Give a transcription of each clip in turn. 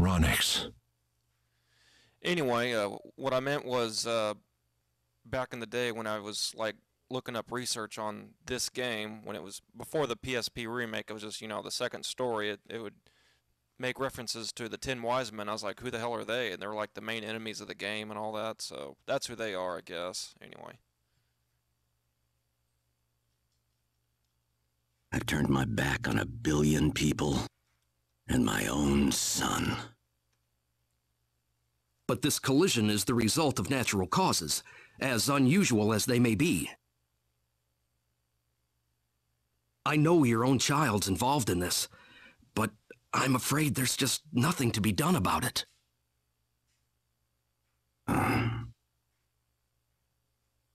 Ronix. Anyway, what I meant was, back in the day when I was, like, looking up research on this game, when it was before the PSP remake, it was just, you know, the second story, it would make references to the 10 Wise Men. I was like, who the hell are they? And they were like the main enemies of the game and all that, so that's who they are, I guess. Anyway. I've turned my back on 1 billion people and my own son. But this collision is the result of natural causes, as unusual as they may be. I know your own child's involved in this, but I'm afraid there's just nothing to be done about it.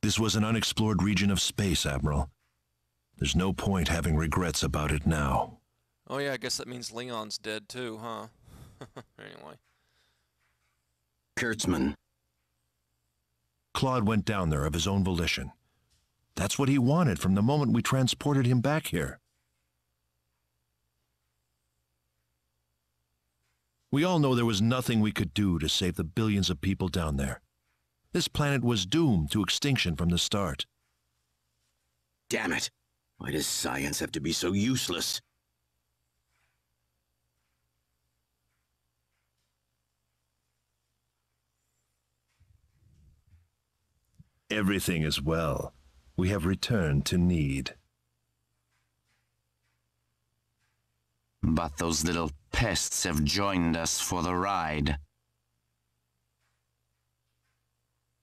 This was an unexplored region of space, Admiral. There's no point having regrets about it now. Oh yeah, I guess that means Leon's dead too, huh? Anyway. Kurtzman. Claude went down there of his own volition. That's what he wanted from the moment we transported him back here. We all know there was nothing we could do to save the billions of people down there. This planet was doomed to extinction from the start. Damn it! Why does science have to be so useless? Everything is well. We have returned to need. But those little pests have joined us for the ride.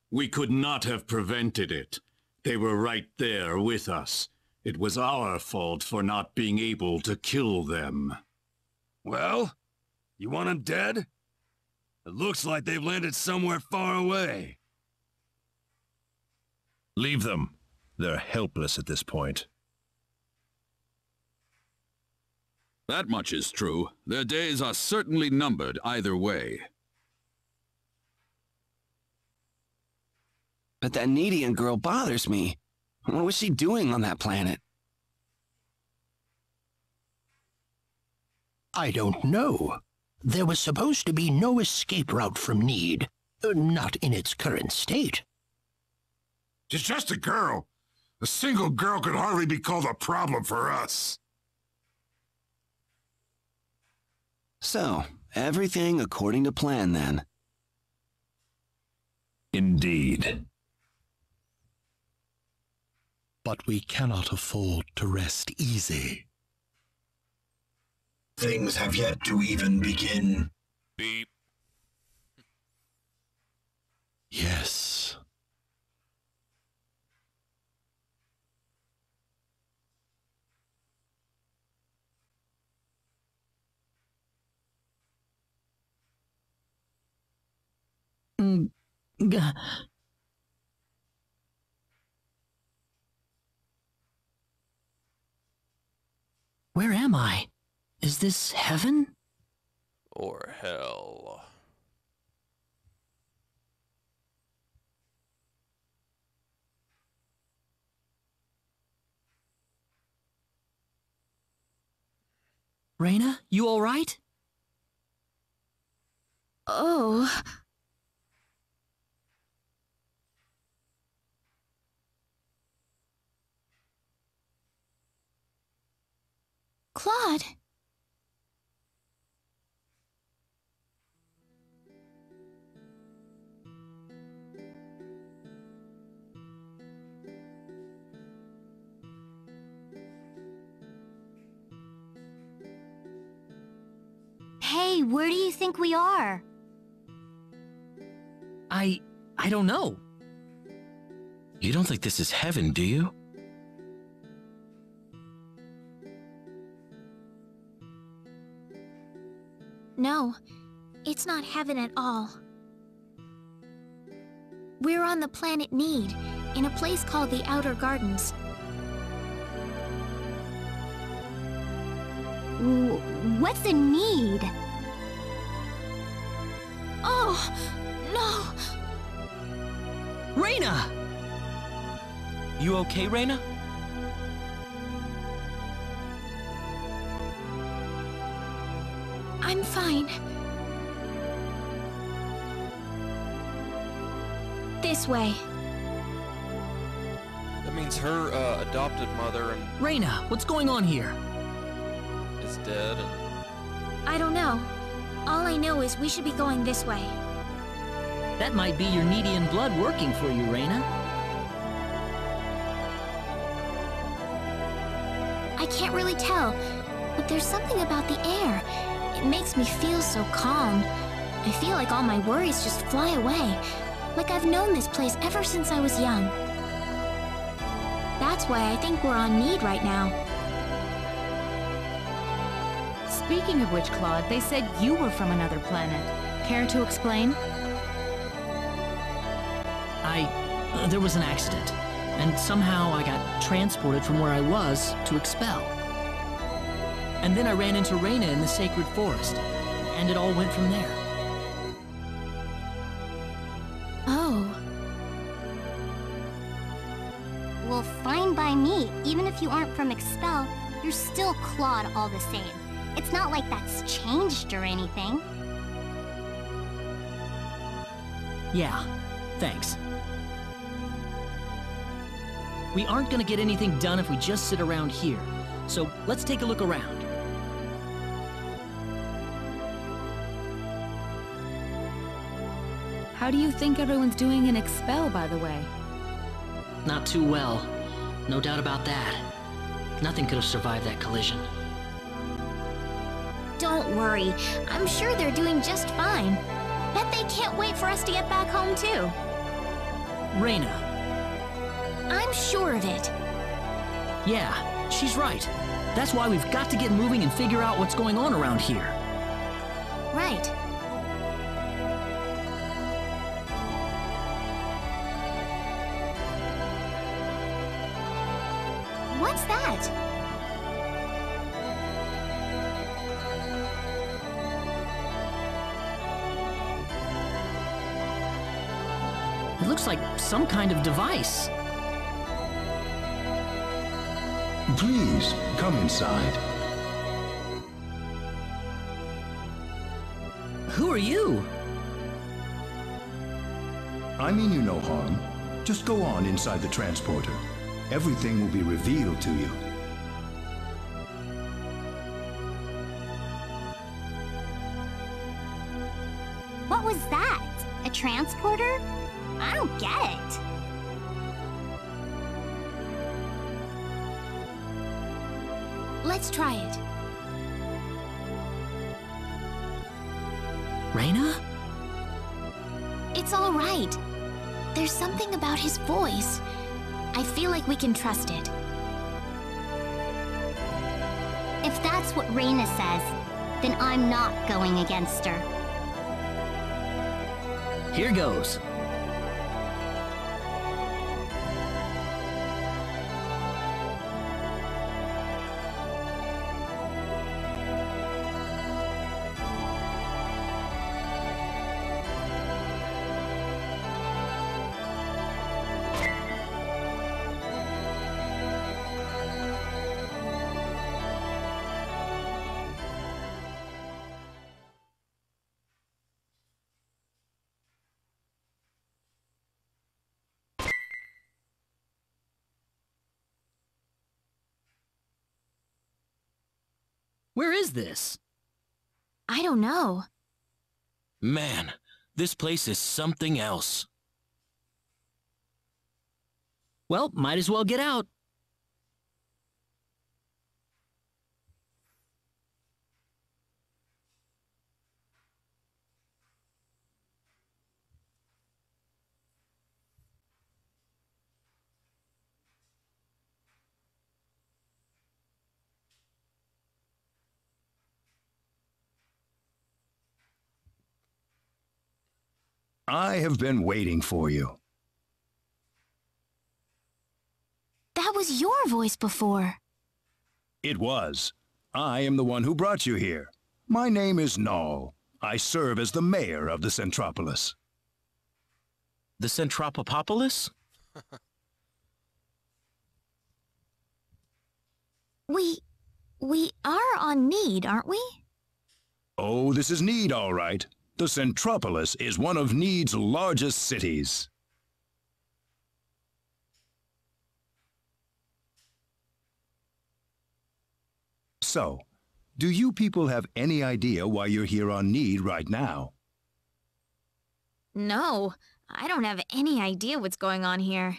We could not have prevented it. They were right there with us. It was our fault for not being able to kill them. Well, you want them dead? It looks like they've landed somewhere far away. Leave them. They're helpless at this point. That much is true. Their days are certainly numbered either way. But that Nedian girl bothers me. What was she doing on that planet? I don't know. There was supposed to be no escape route from Need. Not in its current state. She's just a girl. A single girl could hardly be called a problem for us. So, everything according to plan then. Indeed. But we cannot afford to rest easy. Things have yet to even begin. Beep. Yes. Where am I? Is this heaven? Or hell. Raina, you all right? Oh. Claude. Hey, where do you think we are? I don't know. You don't think this is heaven, do you? No, it's not heaven at all. We're on the planet Need, in a place called the Outer Gardens. What's the need? Oh, no! Raina! You okay, Raina? I'm fine. This way. That means her adopted mother and Reyna, what's going on here? is dead. And I don't know. All I know is we should be going this way. That might be your Needian blood working for you, Reyna. I can't really tell, but there's something about the air. It makes me feel so calm. I feel like all my worries just fly away, like I've known this place ever since I was young. That's why I think we're on Need right now. Speaking of which, Claude, they said you were from another planet. Care to explain? There was an accident, and somehow I got transported from where I was to Expel. And then I ran into Reyna in the Sacred Forest, and it all went from there. Oh. Well, fine by me. Even if you aren't from Expel, you're still Claude all the same. It's not like that's changed or anything. Yeah, thanks. We aren't gonna get anything done if we just sit around here, so let's take a look around. How do you think everyone's doing in Expel, by the way? Not too well. No doubt about that. Nothing could have survived that collision. Don't worry. I'm sure they're doing just fine. Bet they can't wait for us to get back home, too. Reyna. I'm sure of it. Yeah, she's right. That's why we've got to get moving and figure out what's going on around here. Right. What's that? It looks like some kind of device. Please, come inside. Who are you? I mean you no harm. Just go on inside the transporter. Everything will be revealed to you. What was that? A transporter? I don't get it. Let's try it. Reyna? It's all right. There's something about his voice. I feel like we can trust it. If that's what Reyna says, then I'm not going against her. Here goes. Where is this? I don't know. Man, this place is something else. Well, might as well get out. I have been waiting for you. That was your voice before. It was. I am the one who brought you here. My name is Null. I serve as the mayor of the Centropolis. The Centropolis? We are on Need, aren't we? Oh, this is Need, all right. The Centropolis is one of Need's largest cities. So, do you people have any idea why you're here on Need right now? No, I don't have any idea what's going on here.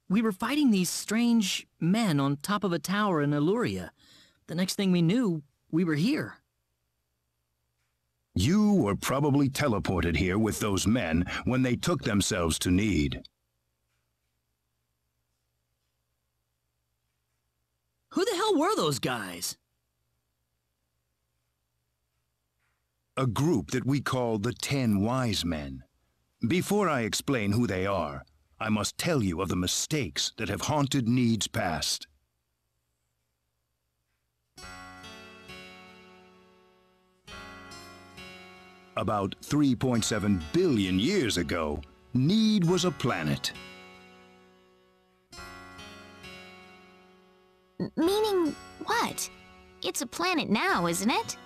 We were fighting these strange men on top of a tower in Illuria. The next thing we knew, we were here. You were probably teleported here with those men when they took themselves to Need. Who the hell were those guys? A group that we call the 10 Wise Men. Before I explain who they are, I must tell you of the mistakes that have haunted Need's past. About 3.7 billion years ago, Need was a planet. Meaning what? It's a planet now, isn't it?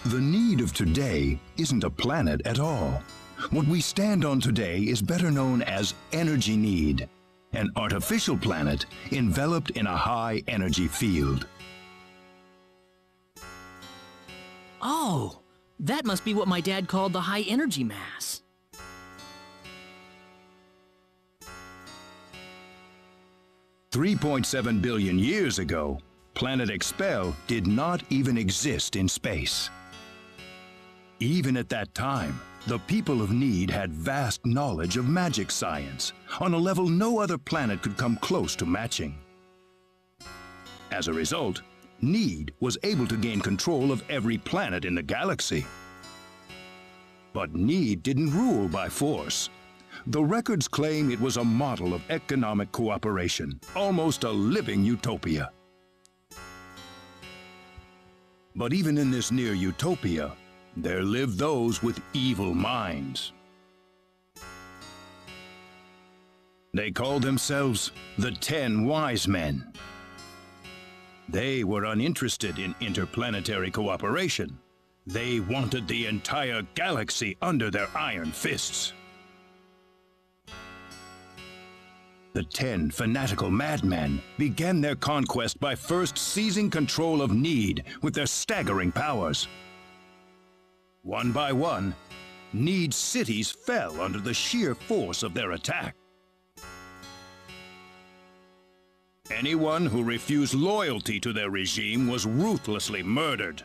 The Need of today isn't a planet at all. What we stand on today is better known as Energy Need, an artificial planet enveloped in a high energy field. Oh, that must be what my dad called the high energy mass. $3.7 billion years ago, Planet Expel did not even exist in space. Even at that time, the people of Need had vast knowledge of magic science, on a level no other planet could come close to matching. As a result, Need was able to gain control of every planet in the galaxy. But Need didn't rule by force. The records claim it was a model of economic cooperation, almost a living utopia. But even in this near utopia, there lived those with evil minds. They called themselves the 10 Wise Men. They were uninterested in interplanetary cooperation. They wanted the entire galaxy under their iron fists. The 10 fanatical madmen began their conquest by first seizing control of Need with their staggering powers. One by one, Need's cities fell under the sheer force of their attack. Anyone who refused loyalty to their regime was ruthlessly murdered.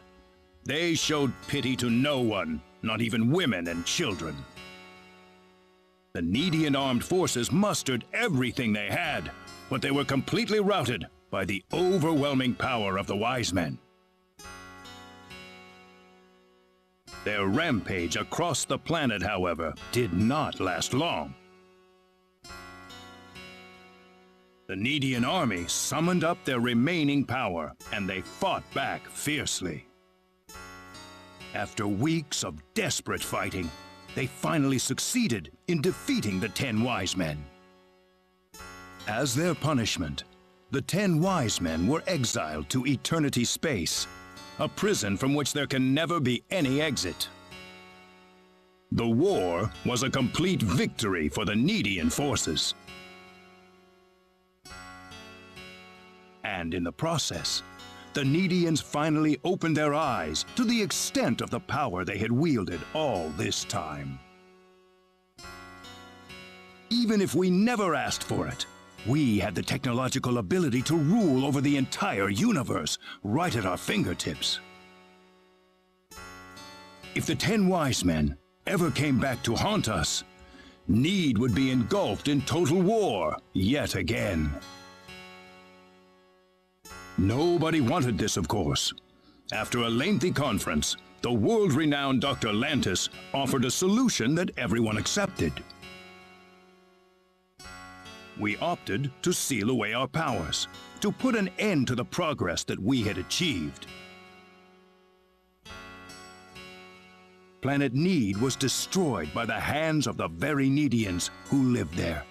They showed pity to no one, not even women and children. The Needian armed forces mustered everything they had, but they were completely routed by the overwhelming power of the Wise Men. Their rampage across the planet, however, did not last long. The Needian army summoned up their remaining power, and they fought back fiercely. After weeks of desperate fighting, they finally succeeded in defeating the 10 Wise Men. As their punishment, the 10 Wise Men were exiled to Eternity Space, a prison from which there can never be any exit. The war was a complete victory for the Needian forces. And in the process, the Needians finally opened their eyes to the extent of the power they had wielded all this time. Even if we never asked for it, we had the technological ability to rule over the entire universe right at our fingertips. If the 10 Wise Men ever came back to haunt us, Need would be engulfed in total war yet again. Nobody wanted this, of course. After a lengthy conference, the world-renowned Dr. Lantis offered a solution that everyone accepted. We opted to seal away our powers, to put an end to the progress that we had achieved. Planet Need was destroyed by the hands of the very Needians who lived there.